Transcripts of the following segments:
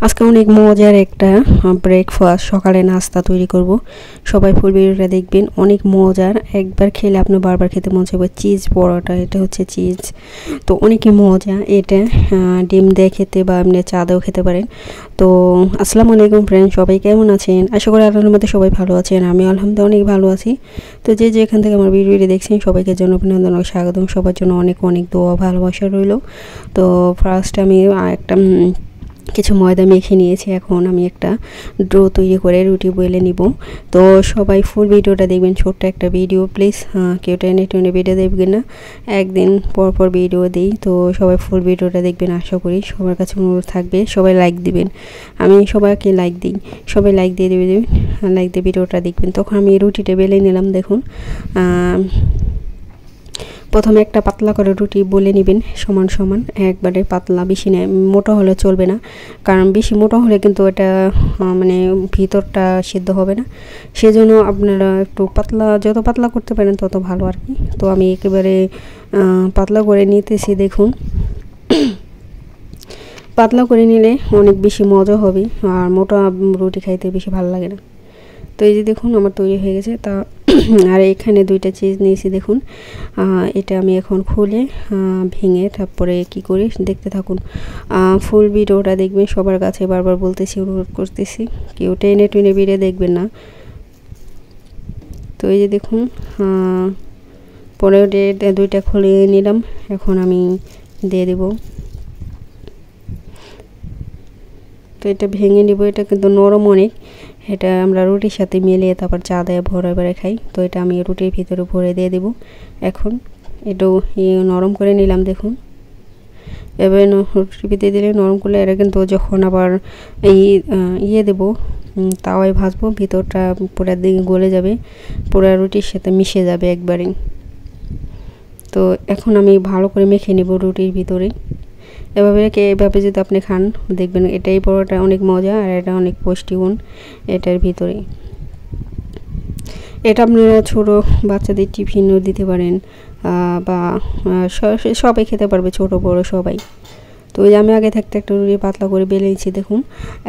আজকে অনেক মজার একটা ব্রেকফাস্ট সকালে নাস্তা তৈরি করব। সবাই ফুল ভিডিওটা দেখবেন, অনেক মজার। একবার খেলে আপনি বারবার খেতে মন চাইবে। চিজ পরোটা, এটা হচ্ছে চিজ, তো অনেকই মজা। এটা ডিম দিয়ে খেতে বা এমনি চা দিয়েও খেতে পারেন। তো আসসালামু আলাইকুম ফ্রেন্ড, সবাই কেমন আছেন? আশা করি আল্লাহর মধ্যে সবাই ভালো আছেন। আমি আলহামদুলিল্লাহ অনেক ভালো আছি। তো যে যেখান থেকে আমার ভিডিওটি দেখছেন সবাইকে জন্য অভিনন্দন ও স্বাগতম। সবার জন্য অনেক অনেক দোয়া ভালোবাসা রইল। তো ফার্স্ট আমি একটা কিছু ময়দা মেখে নিয়েছি। এখন আমি একটা ডো তৈরি করে রুটি বেলে নিব। তো সবাই ফুল ভিডিওটা দেখবেন, ছোট্ট একটা ভিডিও, প্লিজ কেউ টেনে টেনে ভিডিও দেখবেন না, একদিন পর পর ভিডিও দিই। তো সবাই ফুল ভিডিওটা দেখবেন, আশা করি সবার কাছে অনুরোধ থাকবে সবাই লাইক দিবেন। আমি সবাইকে লাইক দিই, সবাই লাইক দিয়ে দেবেন, লাইক দিয়ে ভিডিওটা দেখবেন। তখন আমি রুটিটা বেলে নিলাম। দেখুন, প্রথমে একটা পাতলা করে রুটি বলে নেবেন, সমান সমান, একবারে পাতলা, বেশি না, মোটা হলে চলবে না, কারণ বেশি মোটা হলে কিন্তু এটা মানে ভিতরটা সিদ্ধ হবে না। সেজন্য আপনারা একটু পাতলা, যত পাতলা করতে পারেন তত ভালো আর কি। তো আমি একেবারে পাতলা করে নিতেছি। দেখুন, পাতলা করে নিলে অনেক বেশি মজা হবে, আর মোটা রুটি খাইতে বেশি ভালো লাগে না। তো এই যে দেখুন আমার তৈরি হয়ে গেছে। তা আর এখানে দুইটা চিজ নিয়েছি। দেখুন, এটা আমি এখন খুলে ভেঙে তারপরে কি করি দেখতে থাকুন। ফুল ভিডিওটা দেখবেন, সবার কাছে বারবার বলতেছি, অনুরোধ করতেছি, কেউ টেনে টেনে ভিডিও দেখবেন না। তো এই যে দেখুন, পরে দুইটা খুলে নিলাম। এখন আমি দিয়ে দেব। তো এটা ভেঙে নিব। এটা কিন্তু নরম অনেক, এটা আমরা রুটির সাথে মিলিয়ে তারপর চা দিয়ে ভরে ভরে খাই। তো এটা আমি রুটির ভিতরে ভরে দিয়ে দেব। এখন এটাও নরম করে নিলাম। দেখুন, এবার রুটির ভিতরে দিলে নরম করলে এটা কিন্তু যখন আবার ইয়ে দেবো, তাওয়ায় ভাজবো, ভিতরটা পুরো দিকে গলে যাবে, পুরো রুটির সাথে মিশে যাবে একবারে। তো এখন আমি ভালো করে মেখে নেব রুটির ভিতরে। এভাবে যদি আপনি খান দেখবেন এটাই পরোটা অনেক মজা, আর এটা অনেক পুষ্টিগুণ এটার ভিতরে। এটা আপনারা ছোটো বাচ্চাদের টিফিনও দিতে পারেন, বা সবাই খেতে পারবে, ছোট বড় সবাই। তো ওই আমি আগে থাকতে একটা রুটি পাতলা করে বেলে নিচ্ছি। দেখুন,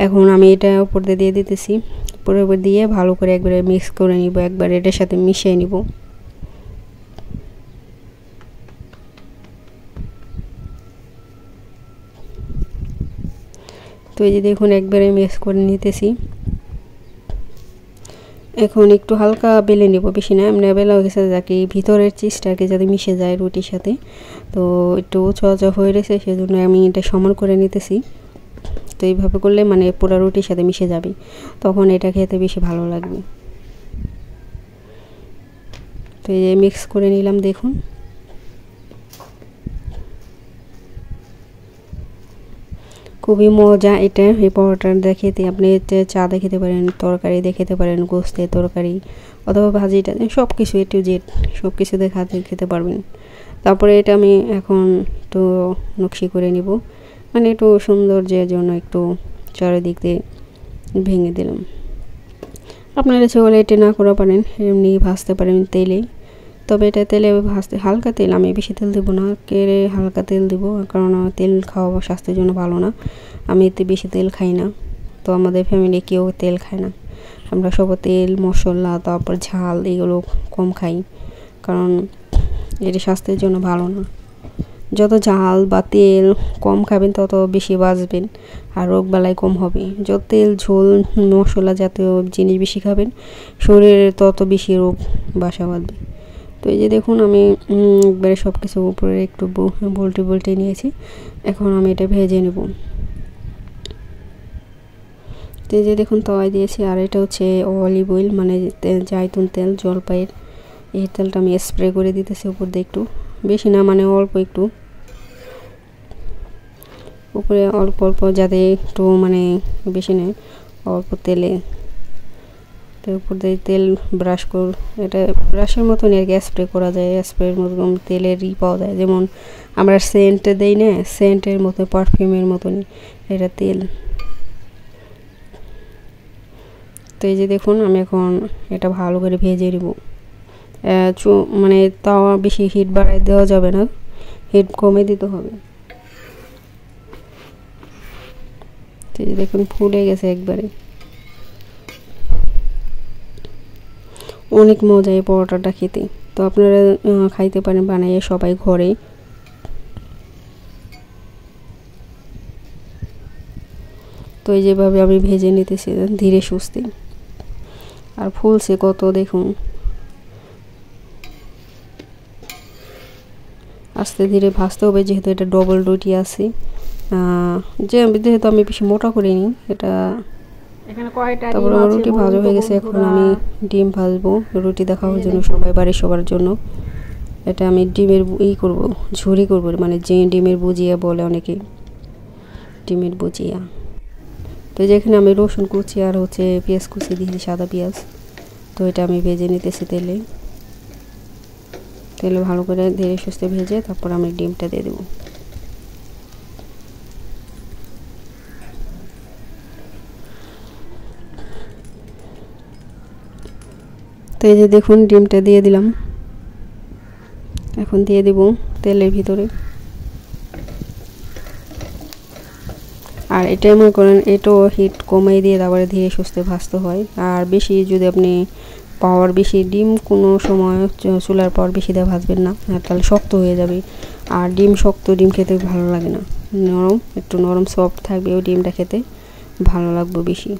এখন আমি এটা উপর দিয়ে দিতেছি, উপরে দিয়ে ভালো করে একবারে মিক্স করে নিব, একবার এটার সাথে মিশিয়ে নিব। তো এই যে দেখুন একবারে মিক্স করে নিতেছি। এখন একটু হালকা বেলে নেব, বেশি না, এমনি বেলা হয়ে গেছে যাকে ভিতরের চিজটাকে যাতে মিশে যায় রুটির সাথে। তো একটু উঁচা হয়ে রয়েছে, সেজন্য আমি এটা সমান করে নিতেছি। তো এইভাবে করলে মানে পুরো রুটির সাথে মিশে যাবে, তখন এটা খেতে বেশি ভালো লাগবে। তো এই যে মিক্স করে নিলাম। দেখুন, খুবই মজা এটা। এই পরোটাটা খেতে আপনি চা দিয়ে খেতে পারেন, তরকারি দিয়ে খেতে পারেন, গোস্তের তরকারি অথবা ভাজিটা, সব কিছু এ টু জেড সব কিছু দিয়ে খেতে পারবেন। তারপরে এটা আমি এখন একটু নকশি করে নিব, মানে একটু সৌন্দর্যের জন্য একটু চারিদিক দিয়ে ভেঙে দিলাম। আপনারা সেগুলো এটা না করে পারেন, এমনি ভাজতে পারেন তেলে। তবে এটা তেলে ভাজতে হালকা তেল, আমি বেশি তেল দেবো না, কেড়ে হালকা তেল দেবো, কারণ তেল খাওয়া স্বাস্থ্যের জন্য ভালো না। আমি এতে বেশি তেল খাই না, তো আমাদের ফ্যামিলি কেউ তেল খায় না। আমরা সব তেল মশলা তারপর ঝাল এগুলো কম খাই, কারণ এটি স্বাস্থ্যের জন্য ভালো না। যত ঝাল বা তেল কম খাবেন তত বেশি বাঁচবেন, আর রোগবালাই কম হবে। যত তেল ঝোল মশলা জাতীয় জিনিস বেশি খাবেন, শরীরে তত বেশি রোগ বাসা বাঁধবে। তো এই যে দেখুন আমি একবারে সব কিছু উপরে একটু বলটে নিয়েছি। এখন আমি এটা ভেজে নেব। তো এই যে দেখুন তাওয়ায় দিয়েছি, আর এটা হচ্ছে অলিভ অয়েল, মানে জাইতুন তেল, জলপাইয়ের এই তেলটা আমি স্প্রে করে দিতেছি উপর দিয়ে, একটু বেশি না, মানে অল্প একটু উপরে, অল্প অল্প, যাতে একটু মানে বেশি নেই, অল্প তেলে। তো উপর দিয়ে তেল ব্রাশ এটা ব্রাশের মতনই আর কি, স্প্রে করা যায়, স্প্রের মতন তেলেরই পাওয়া যায়, যেমন আমরা সেন্ট দেই না, সেন্টের মতো পারফিউমের মতনই এটা তেল। তো এই যে দেখুন আমি এখন এটা ভালো করে ভেজে নেব। মানে তাওয়া বেশি হিট বাড়ায় দেওয়া যাবে না, হিট কমে দিতে হবে। তো দেখুন ফুলে গেছে একবারে। অনেক মজা এই পরোটাটা খেতে। তো আপনারা খাইতে পারেন বানাইয়ে সবাই ঘরে। তো এই যেভাবে আমি ভেজে নিতেছি ধীরে সুস্থে, আর ফুলছে কত দেখুন। আস্তে ধীরে ভাজতে হবে, যেহেতু এটা ডবল রুটি আছে। যেহেতু আমি বেশি মোটা করিনি এটা। তারপর আমার রুটি ভাজা হয়ে গেছে। এখন আমি ডিম ভাজবো রুটি দেখানোর জন্য সবাই, বাড়ির সবার জন্য। এটা আমি ডিমের করব, ঝুরি করব, মানে যে ডিমের বুজিয়া বলে অনেকে, ডিমের বুজিয়া। তো যেখানে আমি রসুন কুচি আর হচ্ছে পেঁয়াজ কুচি দিয়েছি, সাদা পেঁয়াজ। তো এটা আমি ভেজে নিতেছি তেলে ভালো করে ধীরে সুস্থে ভেজে তারপর আমি ডিমটা দিয়ে দেবো। তো এই যে দেখুন ডিমটা দিয়ে দিলাম। এখন দিয়ে দিব তেলের ভিতরে। আর এটা মনে করেন এটাও হিট কমাই দিয়ে তারপরে ধীরে সুস্থে ভাজতে হয়। আর বেশি যদি আপনি পাওয়ার বেশি ডিম কোনো সময় চুলার পাওয়ার বেশি দিয়ে ভাজবেন না, তাহলে শক্ত হয়ে যাবে। আর ডিম শক্ত ডিম খেতে ভালো লাগে না, নরম একটু নরম সফট থাকবে ওই ডিমটা খেতে ভালো লাগবে বেশি।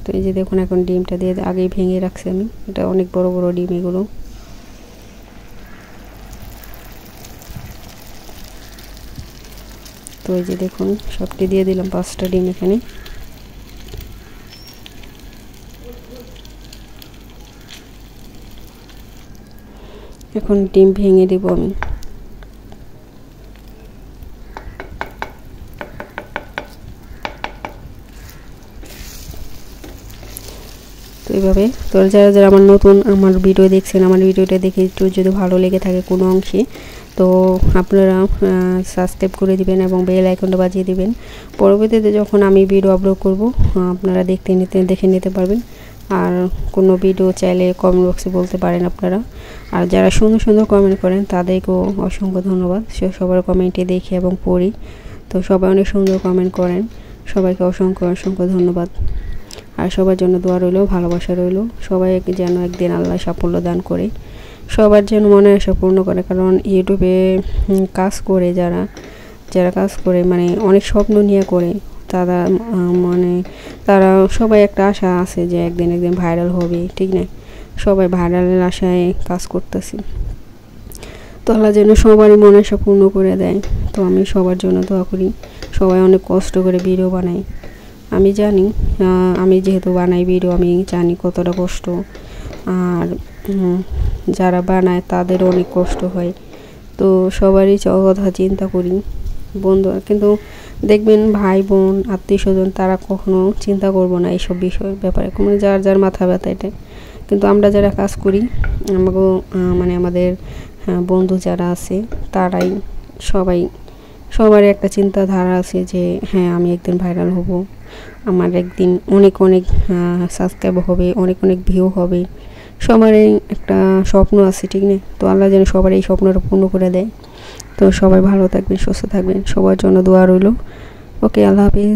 তো এই যে দেখুন এখন ডিমটা দিয়ে আগেই ভেঙে রাখছি আমি, এটা অনেক বড় বড় ডিম এগুলো। তো এই যে দেখুন সবটি দিয়ে দিলাম 5টা ডিম এখানে। এখন ডিম ভেঙে দিব আমি। তো এইভাবে তো যারা যারা আমার নতুন আমার ভিডিও দেখছেন, আমার ভিডিওটা দেখে একটু যদি ভালো লেগে থাকে কোনো অংশে, তো আপনারা সাবস্ক্রাইব করে দিবেন এবং বেল আইকনটা বাজিয়ে দিবেন। পরবর্তীতে যখন আমি ভিডিও আপলোড করব আপনারা দেখে নিতে পারবেন। আর কোনো ভিডিও চাইলে কমেন্ট বক্সে বলতে পারেন আপনারা। আর যারা সুন্দর সুন্দর কমেন্ট করেন তাদেরকেও অসংখ্য ধন্যবাদ। সবার কমেন্টে দেখি এবং পড়ি। তো সবাই অনেক সুন্দর কমেন্ট করেন, সবাইকে অসংখ্য অসংখ্য ধন্যবাদ। আর সবার জন্য দোয়া রইল, ভালোবাসা রইল। সবাই যেন একদিন আল্লাহ সাফল্য দান করে, সবার যেন মনে আশা পূর্ণ করে। কারণ ইউটিউবে কাজ করে যারা কাজ করে মানে অনেক স্বপ্ন নিয়ে করে, তারা তারা সবাই একটা আশা আছে যে একদিন ভাইরাল হবে, ঠিক না? সবাই ভাইরালের আশায় কাজ করতেছে। তো আল্লাহ যেন সবারই মনে আশা পূর্ণ করে দেয়। তো আমি সবার জন্য দোয়া করি। সবাই অনেক কষ্ট করে ভিডিও বানায়, আমি জানি। আমি যেহেতু বানাই ভিডিও, আমি জানি কতটা কষ্ট। আর যারা বানায় তাদেরও অনেক কষ্ট হয়। তো সবারই কথা চিন্তা করি বন্ধু, কিন্তু দেখবেন ভাই বোন আত্মীয় স্বজন তারা কখনো চিন্তা করবো না এইসব বিষয়ের ব্যাপারে, মানে যার মাথা ব্যথা এটা। কিন্তু আমরা যারা কাজ করি আমাকেও মানে আমাদের বন্ধু যারা আছে তারাই সবারই একটা চিন্তাধারা আছে যে হ্যাঁ আমি একদিন ভাইরাল হব, আমার একদিন অনেক সাবস্ক্রাইব হবে, অনেক ভিউ হবে। সবারই একটা স্বপ্ন আছে, ঠিক না? তো আল্লাহ যেন সবার এই স্বপ্নটা পূর্ণ করে দেয়। তো সবাই ভালো থাকবেন, সুস্থ থাকবেন, সবার জন্য দোয়া রইল। ওকে, আল্লাহ হাফিজ।